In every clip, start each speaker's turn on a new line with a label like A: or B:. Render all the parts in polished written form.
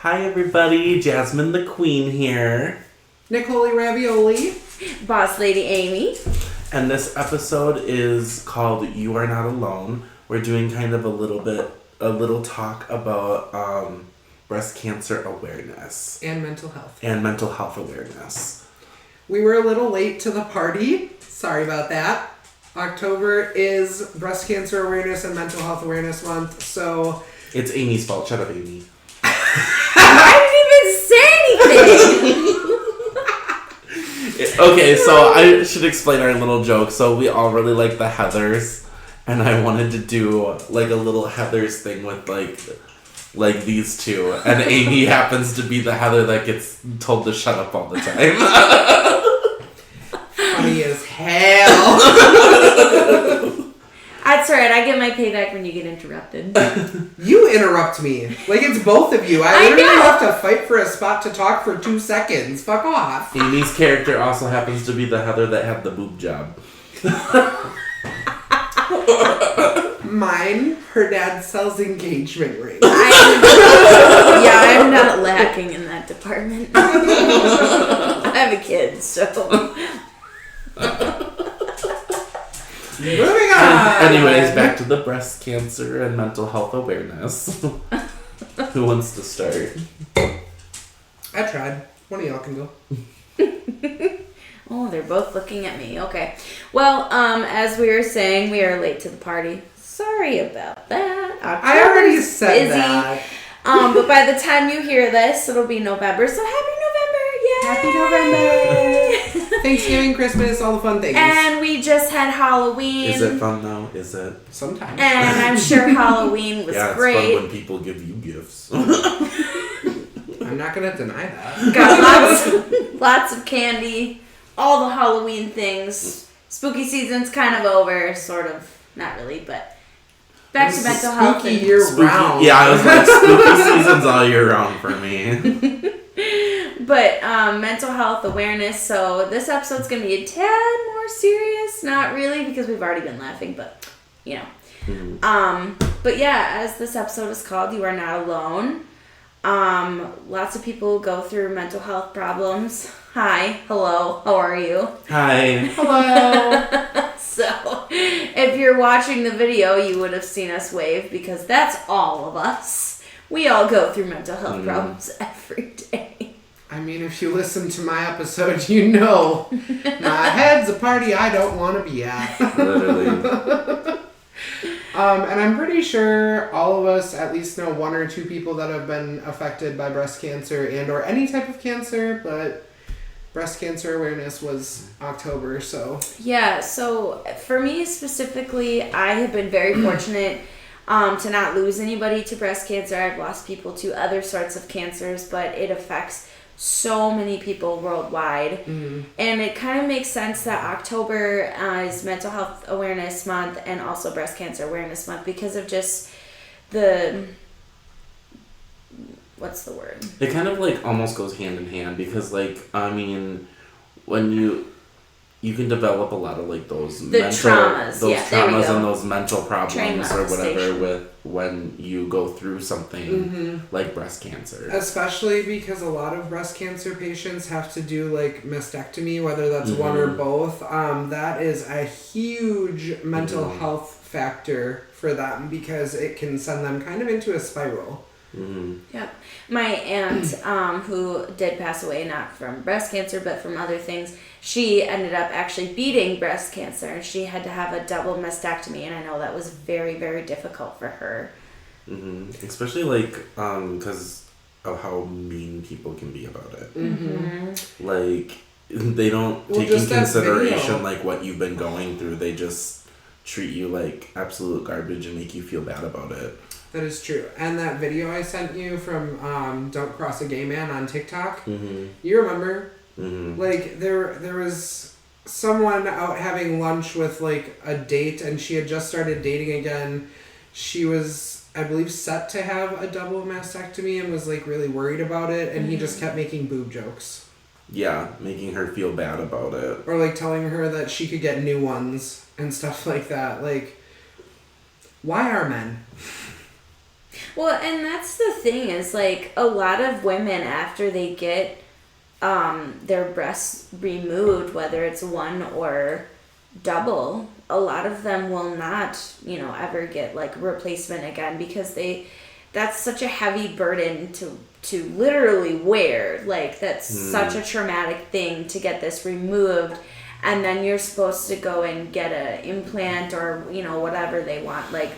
A: Hi everybody, Jasmine the Queen here.
B: Nicole Ravioli.
C: Boss Lady Amy.
A: And this episode is called You Are Not Alone. We're doing kind of a little talk about breast cancer awareness.
B: And mental health.
A: And mental health awareness.
B: We were a little late to the party. Sorry about that. October is Breast Cancer Awareness and Mental Health Awareness Month, so...
A: It's Amy's fault. Shut up, Amy.
C: I didn't even say anything!
A: Okay, so I should explain our little joke. So we all really like the Heathers, and I wanted to do like a little Heathers thing with like these two, and Amy happens to be the Heather that gets told to shut up all the time.
B: Funny as hell.
C: That's alright, I get my payback when you get interrupted.
B: You interrupt me. Like it's both of you. I literally have to fight for a spot to talk for 2 seconds. Fuck off.
A: Amy's character also happens to be the Heather that had the boob job.
B: Mine, her dad sells engagement rings.
C: I'm not lacking in that department. I have a kid, so...
B: Moving on!
A: Anyways, back to the breast cancer and mental health awareness. Who wants to start?
B: I tried. One of y'all can go.
C: Oh, they're both looking at me. Okay. Well, as we were saying, we are late to the party. Sorry about that.
B: I already said that.
C: But by the time you hear this, it'll be November. So happy November! Yay!
B: Happy November! Thanksgiving, Christmas, all the fun things.
C: And we just had Halloween.
A: Is it fun though? Is it?
B: Sometimes.
C: And I'm sure Halloween was great.
A: Yeah, it's fun when people give you gifts.
B: I'm not gonna deny that.
C: Got lots of candy, all the Halloween things. Spooky season's kind of over, sort of. Not really, but back to mental health.
B: Spooky year round.
A: Yeah, I was like, spooky season's all year round for me.
C: But mental health awareness. So this episode's gonna be a tad more serious. Not really, because we've already been laughing, but you know.
A: Mm-hmm.
C: But yeah, as this episode is called, You Are Not Alone. Lots of people go through mental health problems. Hi, hello, how are you?
A: Hi.
B: Hello.
C: So, if you're watching the video, you would have seen us wave because that's all of us. We all go through mental health problems every day.
B: I mean, if you listen to my episode, you know my head's a party I don't want to be at.
A: Literally.
B: And I'm pretty sure all of us at least know 1 or 2 people that have been affected by breast cancer and or any type of cancer, but breast cancer awareness was October, so.
C: Yeah, so for me specifically, I have been very fortunate to not lose anybody to breast cancer. I've lost people to other sorts of cancers, but it affects so many people worldwide. And it kind of makes sense that October is Mental Health Awareness Month and also Breast Cancer Awareness Month because of just what's the word?
A: It kind of like almost goes hand in hand because I mean, when you can develop a lot of like those
C: traumas
A: and those mental problems or whatever with when you go through something like breast cancer.
B: Especially because a lot of breast cancer patients have to do like mastectomy, whether that's one or both. That is a huge mental health factor for them because it can send them kind of into a spiral.
C: Yep. My aunt, who did pass away not from breast cancer but from other things, she ended up actually beating breast cancer and she had to have a double mastectomy, and I know that was very, very difficult for her.
A: Especially like because of how mean people can be about it. Like they don't take in consideration like what you've been going through. They just treat you like absolute garbage and make you feel bad about it.
B: That is true. And that video I sent you from Don't Cross a Gay Man on TikTok, you remember? Like, there was someone out having lunch with, like, a date, and she had just started dating again. She was, I believe, set to have a double mastectomy and was, like, really worried about it, and he just kept making boob jokes.
A: Yeah, making her feel bad about it.
B: Or, like, telling her that she could get new ones and stuff like that. Like, why are men?
C: Well, and that's the thing is, like, a lot of women, after they get their breasts removed, whether it's one or double, a lot of them will not, ever get, like, replacement again because that's such a heavy burden to literally wear. Like, that's such a traumatic thing to get this removed. And then you're supposed to go and get an implant or, whatever they want. Like,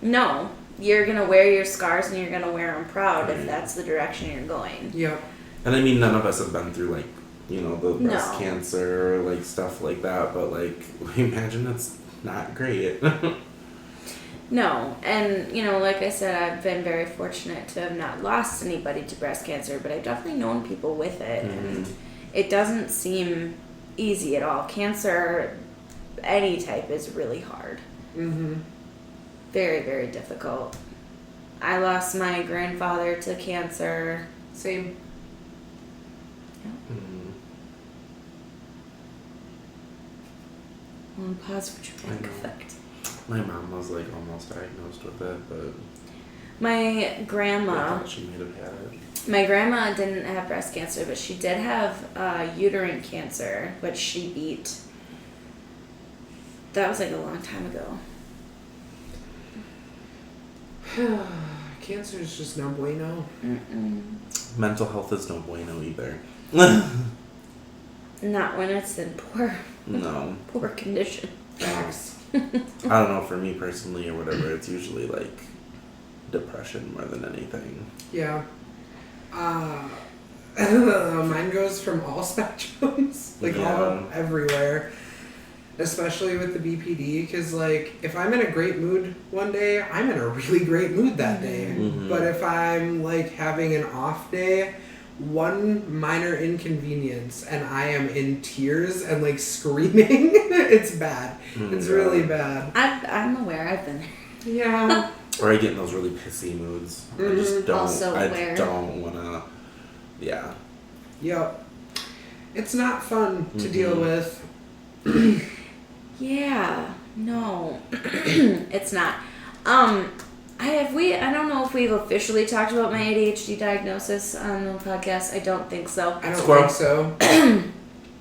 C: no. You're going to wear your scars and you're going to wear them proud if that's the direction you're going.
B: Yep.
A: And I mean, none of us have been through, like, the breast cancer, like, stuff like that. But, like, imagine it's not great.
C: No. And, like I said, I've been very fortunate to have not lost anybody to breast cancer. But I've definitely known people with it. And it doesn't seem easy at all. Cancer, any type, is really hard. Mm-hmm. Very, very difficult. I lost my grandfather to cancer.
B: Same.
C: Yeah. On pause for dramatic effect.
A: My mom was, like, almost diagnosed with it, but
C: my grandma,
A: I thought she might have had it.
C: My grandma didn't have breast cancer, but she did have uterine cancer, which she beat. That was, like, a long time ago.
B: Cancer is just no bueno.
C: Mm-mm.
A: Mental health is no bueno either.
C: Not when it's in poor condition.
B: Facts.
A: I don't know, for me personally or whatever, it's usually, like, depression more than anything.
B: Yeah. Mine goes from all spectrums, like all everywhere. Especially with the BPD, because, like, if I'm in a great mood one day, I'm in a really great mood that day. Mm-hmm. But if I'm, like, having an off day, one minor inconvenience and I am in tears and, like, screaming, it's bad. It's really bad.
C: I'm aware. I've been there.
B: Yeah.
A: Or I get in those really pissy moods. I just don't want to, yeah.
B: Yep. It's not fun to deal with.
C: Yeah, no, it's not. I don't know if we've officially talked about my ADHD diagnosis on the podcast. I don't think so.
B: I don't think so.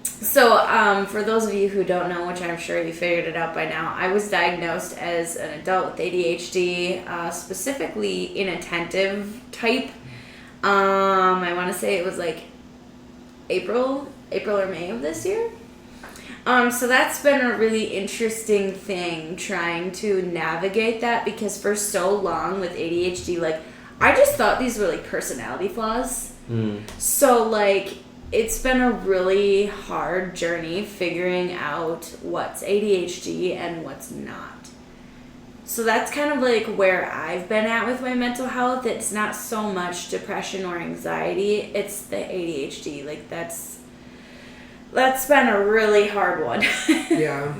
C: So, for those of you who don't know, which I'm sure you figured it out by now, I was diagnosed as an adult with ADHD, specifically inattentive type. I want to say it was like April or May of this year. So that's been a really interesting thing, trying to navigate that, because for so long with ADHD, like, I just thought these were, like, personality flaws. So, like, it's been a really hard journey figuring out what's ADHD and what's not. So that's kind of, like, where I've been at with my mental health. It's not so much depression or anxiety, it's the ADHD. Like, that's been a really hard one.
B: Yeah.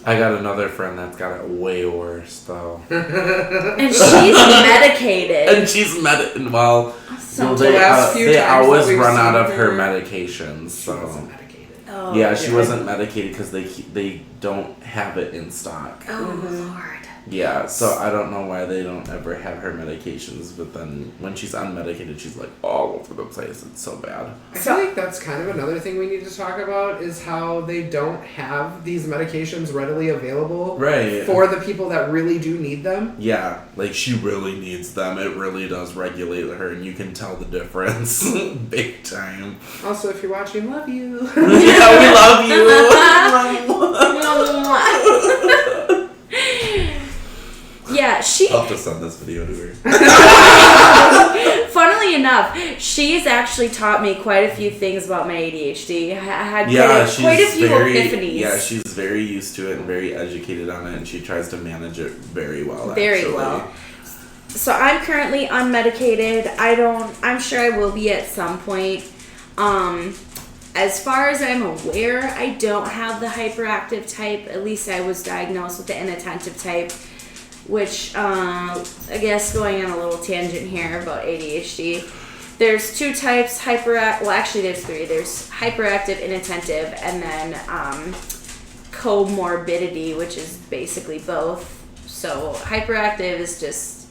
A: I got another friend that's got it way worse, though.
C: And she's medicated.
A: And she's well, they always run out of her medications. So.
B: She wasn't medicated.
C: Oh,
A: yeah, she wasn't medicated because they don't have it in stock.
C: Oh, Lord.
A: Yeah, so I don't know why they don't ever have her medications, but then when she's unmedicated, she's, like, all over the place. It's so bad.
B: I feel like that's kind of another thing we need to talk about, is how they don't have these medications readily available for the people that really do need them.
A: Yeah, like, she really needs them. It really does regulate her, and you can tell the difference big time.
B: Also, if you're watching, love you.
A: Yeah, we love you.
C: Yeah,
A: I'll have to send this video to her.
C: Funnily enough, she's actually taught me quite a few things about my ADHD. I had quite a few epiphanies.
A: Yeah, she's very used to it and very educated on it, and she tries to manage it very well.
C: Very well. So I'm currently unmedicated. I'm sure I will be at some point. As far as I'm aware, I don't have the hyperactive type. At least I was diagnosed with the inattentive type. Which, I guess going on a little tangent here about ADHD, there's two types, there's three. There's hyperactive, inattentive, and then comorbidity, which is basically both. So hyperactive is just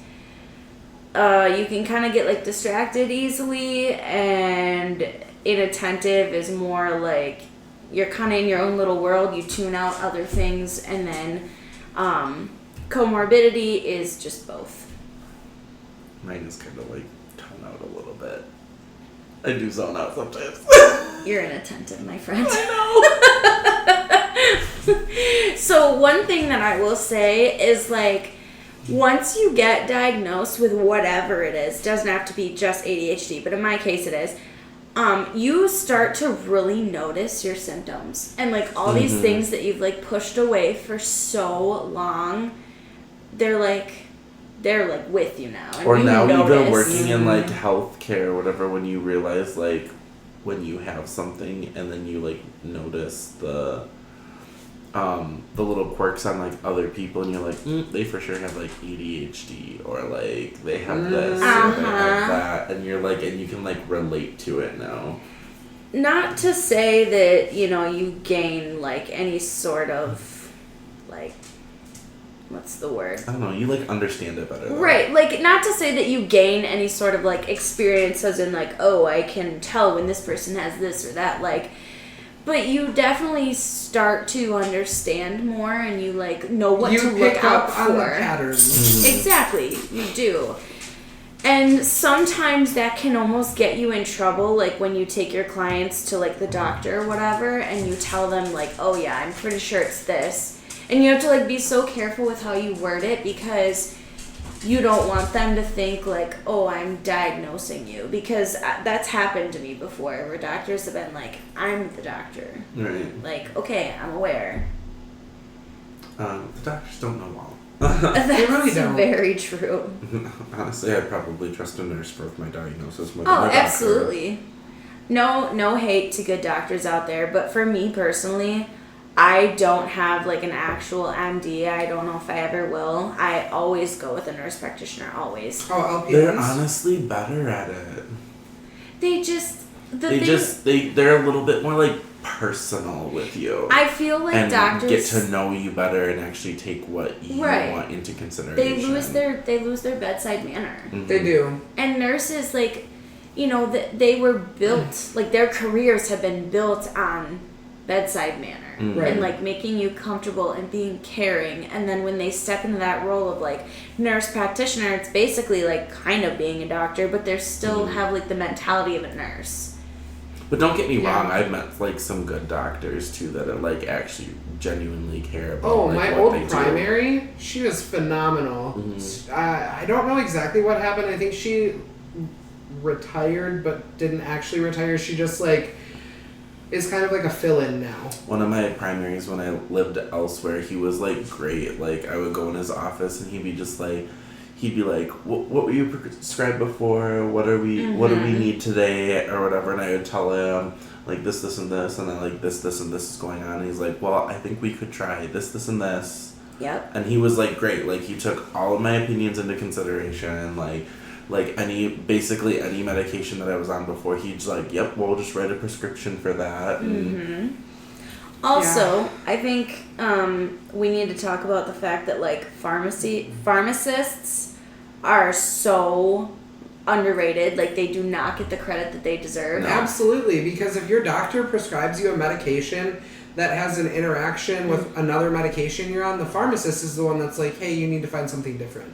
C: you can kind of get like distracted easily, and inattentive is more like you're kind of in your own little world. You tune out other things, and then comorbidity is just both.
A: Mine is kind of like tone out a little bit. I do zone out sometimes.
C: You're inattentive, my friend.
A: I
C: know. So one thing that I will say is like, once you get diagnosed with whatever it is, doesn't have to be just ADHD, but in my case it is, you start to really notice your symptoms and like all these things that you've like pushed away for so long, they're like with you now. And
A: or
C: you
A: now
C: notice.
A: even working in like healthcare or whatever, when you realize like when you have something and then you like notice the little quirks on like other people and you're like, they for sure have like ADHD or like they have this or they have that, and you're like, and you can like relate to it now.
C: Not to say that, you know, you gain like any sort of like, what's the word?
A: I don't know, you like understand it better though.
C: Right, like not to say that you gain any sort of like experience as in like, oh, I can tell when this person has this or that, like, but you definitely start to understand more and you like know what to look out for.
B: You pick up on the patterns.
C: Exactly, you do. And sometimes that can almost get you in trouble, like when you take your clients to like the doctor or whatever and you tell them like, oh yeah, I'm pretty sure it's this. And you have to like be so careful with how you word it because you don't want them to think like, oh, I'm diagnosing you, because that's happened to me before where doctors have been like, I'm the doctor.
A: Right.
C: Like, okay, I'm aware.
A: The doctors don't know all.
C: That's
B: They really don't.
C: very true.
A: Honestly, I'd probably trust a nurse for my diagnosis more than
C: Oh,
A: my doctor.
C: absolutely. No hate to good doctors out there, but for me personally, I don't have like an actual MD. I don't know if I ever will. I always go with a nurse practitioner, always.
B: Oh, LPNs?
A: They're honestly better at it. They're a little bit more like personal with you.
C: I feel like
A: and
C: doctors
A: get to know you better and actually take what you want into consideration.
C: They lose their bedside manner.
A: Mm-hmm.
B: They do.
C: And nurses, like, you know, they were built, like their careers have been built on bedside manner.
B: Right.
C: And like making you comfortable and being caring, and then when they step into that role of like nurse practitioner, it's basically like kind of being a doctor, but they still have like the mentality of a nurse.
A: But don't get me wrong, I've met like some good doctors too that are like actually genuinely care about.
B: Oh,
A: like,
B: my
A: what
B: old
A: they do.
B: primary, she was phenomenal.
A: Mm-hmm.
B: I don't know exactly what happened. I think she retired, but didn't actually retire. She just like is kind of like a fill-in now.
A: One of my primaries when I lived elsewhere, he was like great. Like I would go in his office and he'd be like, what were you prescribed before? What do we need today or whatever? And I would tell him like this and this, and then like this and this is going on. And he's like, well, I think we could try this and this.
C: Yep.
A: And he was like great. Like he took all of my opinions into consideration. Like basically any medication that I was on before, he's like, yep, we'll just write a prescription for that.
C: Also, I think we need to talk about the fact that like pharmacists are so underrated. Like they do not get the credit that they deserve.
B: No. Absolutely, because if your doctor prescribes you a medication that has an interaction with another medication you're on, the pharmacist is the one that's like, hey, you need to find something different.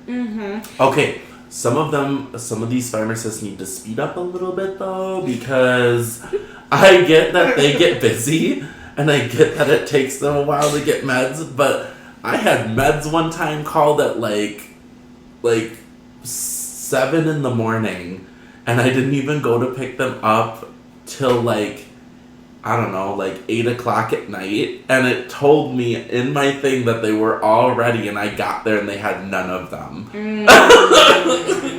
A: Okay. Some of these pharmacists need to speed up a little bit though, because I get that they get busy and I get that it takes them a while to get meds, but I had meds one time called at like 7 in the morning and I didn't even go to pick them up till like, I don't know, like 8 o'clock at night, and it told me in my thing that they were all ready, and I got there and they had none of them.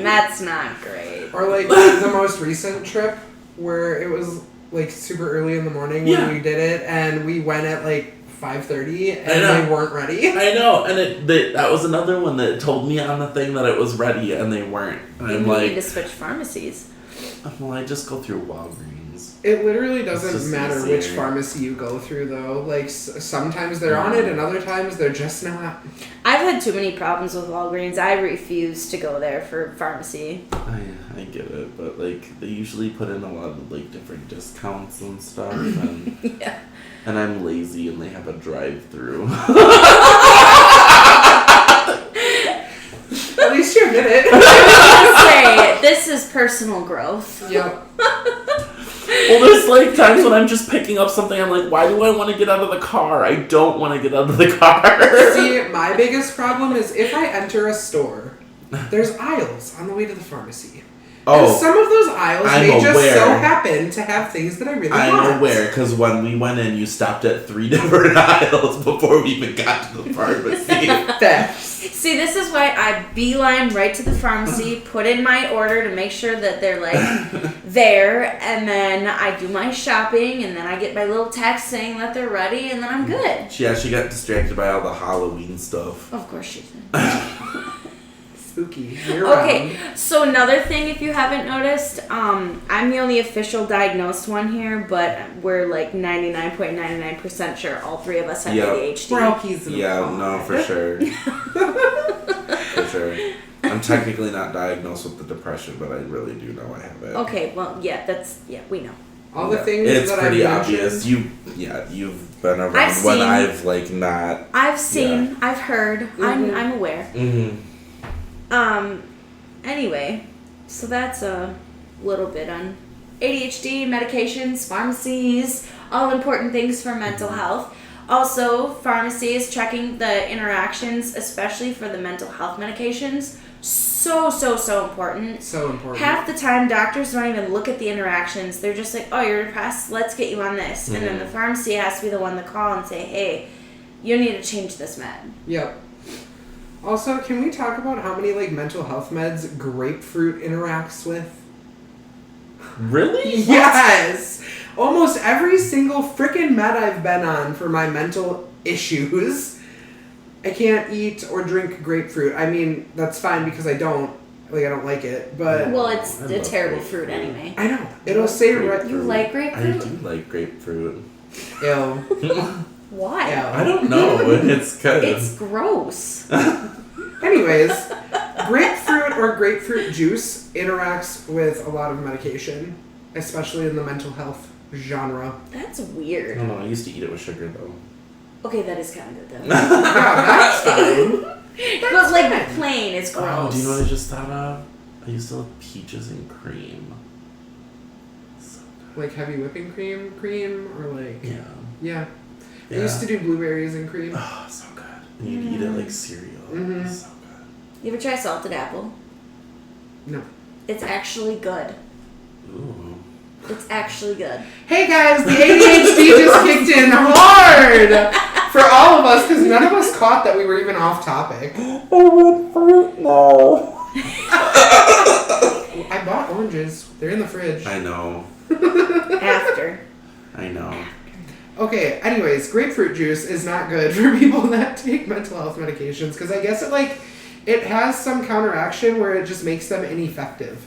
C: That's not great.
B: Or like the most recent trip where it was like super early in the morning when we did it, and we went at like 5:30 and they weren't ready.
A: I know, and that was another one that told me on the thing that it was ready and they weren't. And I'm
C: You
A: like,
C: need to switch pharmacies.
A: Well, I just go through Walgreens.
B: It literally doesn't matter
A: easier.
B: which pharmacy you go through, though. Like, sometimes they're on it, and other times they're just not.
C: I've had too many problems with Walgreens. I refuse to go there for pharmacy.
A: I get it, but like they usually put in a lot of like different discounts and stuff, and
C: Yeah.
A: and I'm lazy, and they have a drive-through.
B: At least you admit it.
C: I was gonna say, this is personal growth.
B: Yep.
A: Well, there's like times when I'm just picking up something, I'm like, why do I want to get out of the car? I don't want to get out of the car.
B: See, my biggest problem is if I enter a store, there's aisles on the way to the pharmacy.
A: Oh,
B: and some of those aisles
A: I'm
B: may just
A: aware.
B: so happen to have things that I really want.
A: I'm aware, because when we went in, you stopped at 3 different aisles before we even got to the pharmacy.
B: Facts.
C: See, this is why I beeline right to the pharmacy, put in my order to make sure that they're like there, and then I do my shopping, and then I get my little text saying that they're ready, and then I'm good.
A: Yeah, she got distracted by all the Halloween stuff.
C: Of course she did.
B: Spooky. You're
C: Okay, so another thing, if you haven't noticed, I'm the only official diagnosed one here, but we're like 99.99% sure all three of us have
A: Yep.
C: ADHD.
B: We're all peas in a
A: Yeah,
B: pod.
A: no, for sure. For sure. I'm technically not diagnosed with the depression, but I really do know I have it.
C: Okay, well, yeah, we know.
B: All the
A: Yeah.
B: things
A: it's
B: that
A: pretty
B: I've
A: obvious.
B: mentioned.
A: You've been around
C: I've
A: when
C: seen-
A: I've like not.
C: I've seen, I've heard, I'm aware.
A: Mm-hmm.
C: Anyway, so that's a little bit on ADHD, medications, pharmacies, all important things for mental health. Also, pharmacy is checking the interactions, especially for the mental health medications. So important.
B: So important.
C: Half the time, doctors don't even look at the interactions. They're just like, oh, you're depressed, let's get you on this. And then the pharmacy has to be the one to call and say, hey, you need to change this med.
B: Yep. Also, can we talk about how many like mental health meds grapefruit interacts with?
A: Really?
B: Yes! Almost every single freaking med I've been on for my mental issues, I can't eat or drink grapefruit. I mean, that's fine because I don't like it, but...
C: Well, it's
A: I
C: a
A: love
C: terrible
A: grapefruit.
C: fruit anyway.
B: I know. It'll say right...
C: You like
A: I
C: grapefruit?
A: do like grapefruit.
B: Ew.
C: Why?
B: Ew.
A: I don't know. It's good.
C: It's gross.
B: Anyways, grapefruit or grapefruit juice interacts with a lot of medication, especially in the mental health genre.
C: That's
A: I
C: weird.
A: don't know. I used to eat it with sugar though.
C: Okay, that is kind of good though.
B: Yeah, that's fine.
C: But like plain is gross.
A: Oh, do you know what I just thought of? I used to love peaches and cream. So good.
B: Like heavy whipping cream, or like...
A: Yeah.
B: Yeah. I
A: Yeah.
B: used to do blueberries and cream.
A: Oh, so good. And you'd eat it like cereal.
B: Mhm.
A: So good.
C: You ever try salted apple?
B: No.
C: It's actually good.
A: Ooh.
C: It's actually good.
B: Hey guys, the ADHD just kicked in hard for all of us because none of us caught that we were even off topic.
A: I want fruit now.
B: I bought oranges. They're in the fridge.
A: I know.
C: After.
A: I know.
B: Okay, anyways, grapefruit juice is not good for people that take mental health medications because I guess it has some counteraction where it just makes them ineffective.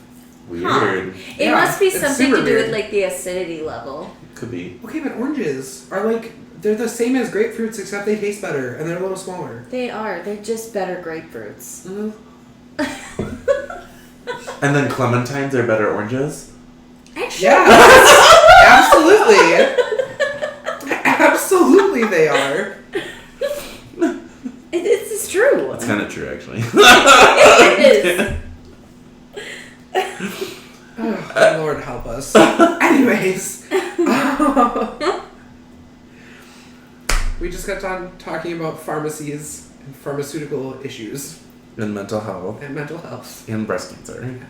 A: Weird.
C: It
B: Yeah,
C: must be
B: it's
C: something
B: super
C: to do
B: weird.
C: with like the acidity level.
A: Could be.
B: Okay, but oranges are they're the same as grapefruits except they taste better and they're a little smaller.
C: They are. They're just better grapefruits.
A: And then clementines are better oranges?
C: Actually,
B: Yeah, absolutely. Absolutely they are.
C: this is true.
A: That's kind of true, actually.
C: It is.
B: Oh, Lord help us. Anyways. We just got done talking about pharmacies and pharmaceutical issues
A: And mental health.
B: and mental health.
A: And breast cancer.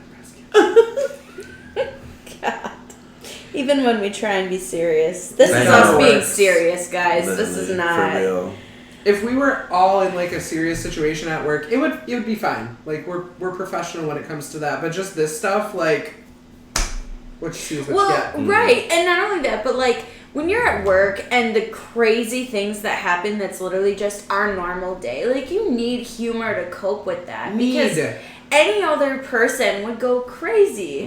C: God. Even when we try and be serious. This
A: I
C: is
A: know.
C: us being serious, guys. This is
A: Literally,
C: not.
A: For real.
B: If we were all in like a serious situation at work, it would be fine. Like we're professional when it comes to that. But just this stuff, like what you see is what
C: Well,
B: you get.
C: right. And not only that, but like when you're at work and the crazy things that happen that's literally just our normal day, like you need humor to cope with that. Because any other person would go crazy.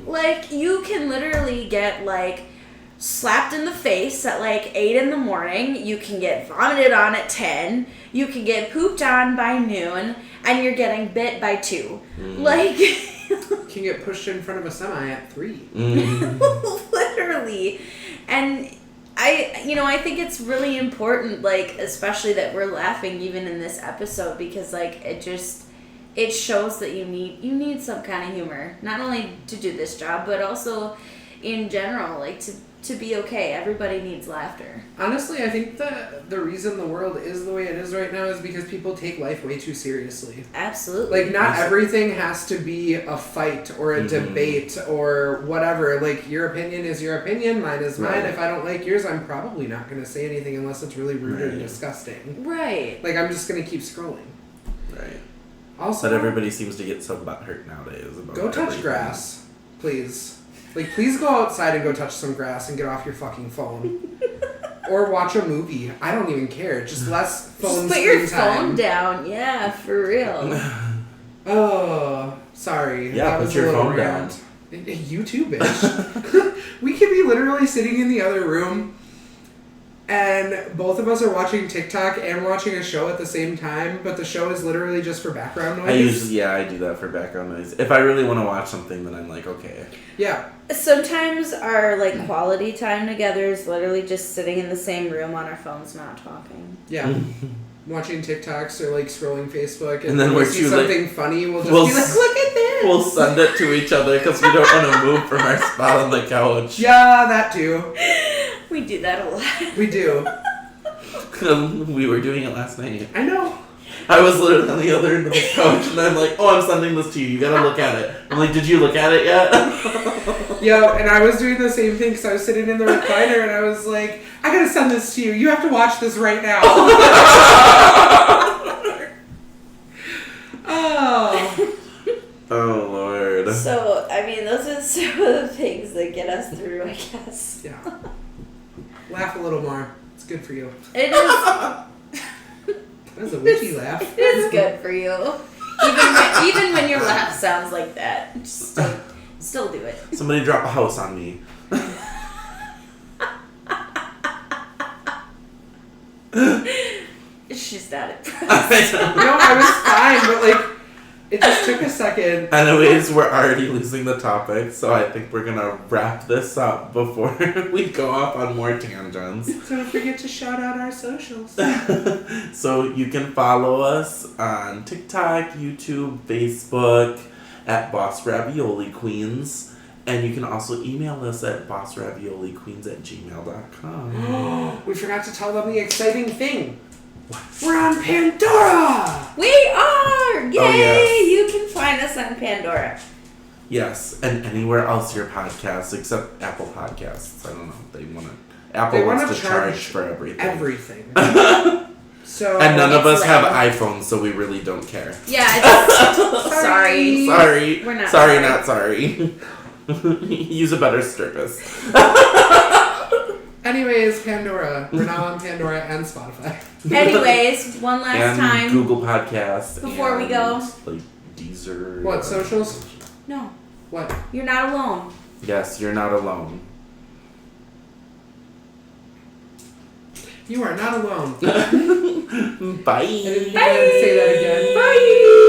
C: Like, you can literally get, like, slapped in the face at, like, 8 in the morning. You can get vomited on at 10. You can get pooped on by noon. And you're getting bit by 2. Like...
B: can get pushed in front of a semi at 3.
C: Literally. And I think it's really important, like, especially that we're laughing even in this episode, because, like, it shows that you need some kind of humor, not only to do this job, but also in general, like, to be okay. Everybody needs laughter.
B: Honestly, I think the reason the world is the way it is right now is because people take life way too seriously.
C: Absolutely.
B: Like, not everything has to be a fight or a debate or whatever. Like, your opinion is your opinion, mine is mine. If I don't like yours, I'm probably not going to say anything unless it's really rude or disgusting.
C: Right.
B: Like, I'm just going to keep scrolling.
A: Right.
B: Also,
A: but everybody seems to get so butthurt nowadays about
B: go touch
A: everything.
B: grass, please. Like, please go outside and go touch some grass and get off your fucking phone. Or watch a movie. I don't even care. Just less phone
C: Just put your phone down. Yeah, for real.
B: Oh, sorry.
A: Yeah,
B: that
A: put
B: was
A: your
B: a little
A: phone
B: rant. You too, bitch. We could be literally sitting in the other room and both of us are watching TikTok and watching a show at the same time, but the show is literally just for background noise.
A: I do that for background noise. If I really want to watch something, then I'm like, okay.
B: Yeah.
C: Sometimes our, like, quality time together is literally just sitting in the same room on our phones, not talking.
B: Yeah. Watching TikToks or, like, scrolling Facebook, and
A: then
B: when we see something funny, we'll just be like, look at this!
A: We'll send it to each other because we don't want to move from our spot on the couch.
B: Yeah, that too.
C: We do that a lot.
B: We do.
A: We were doing it last night.
B: I know.
A: I was literally on the other end of the couch, and I'm like, oh, I'm sending this to you. You gotta look at it. I'm like, did you look at it yet?
B: Yo, and I was doing the same thing because I was sitting in the recliner, and I was like, I gotta send this to you. You have to watch this right now. Oh.
A: Oh, Lord.
C: So, I mean, those are some of the things that get us through, I guess.
B: Yeah. Laugh a little more. It's good for you.
C: It is.
B: That was a witchy laugh.
C: It is good for you. Even when your laugh sounds like that, just still do it.
A: Somebody drop a house on me.
C: She's not impressed.
B: No, I was fine, but like, it just took a second.
A: Anyways, we're already losing the topic, so I think we're gonna wrap this up before we go off on more tangents.
B: So don't forget to shout out our socials.
A: So you can follow us on TikTok, YouTube, Facebook at Boss Ravioli Queens. And you can also email us at bossravioliqueens@gmail.com.
B: We forgot to tell them the exciting thing. What? We're on Pandora!
C: We are! Yay!
A: Oh, yes.
C: You can find us on Pandora.
A: Yes, and anywhere else your podcasts except Apple Podcasts. I don't know. Apple wants to charge for everything.
B: Everything. So
A: and none of us have
C: lame.
A: iPhones, so we really don't care.
C: Yeah, sorry.
A: Sorry.
C: We're not
A: sorry. Not sorry. Use a better service.
B: Anyways, Pandora. We're now on Pandora and Spotify.
C: Anyways, one last
A: and
C: time.
A: Google Podcasts.
C: Before we go.
A: Like Deezer.
B: What, socials?
C: No.
B: What?
C: You're not alone.
A: Yes, you're not alone.
B: You are not alone.
A: Bye.
B: I didn't say that again.
C: Bye.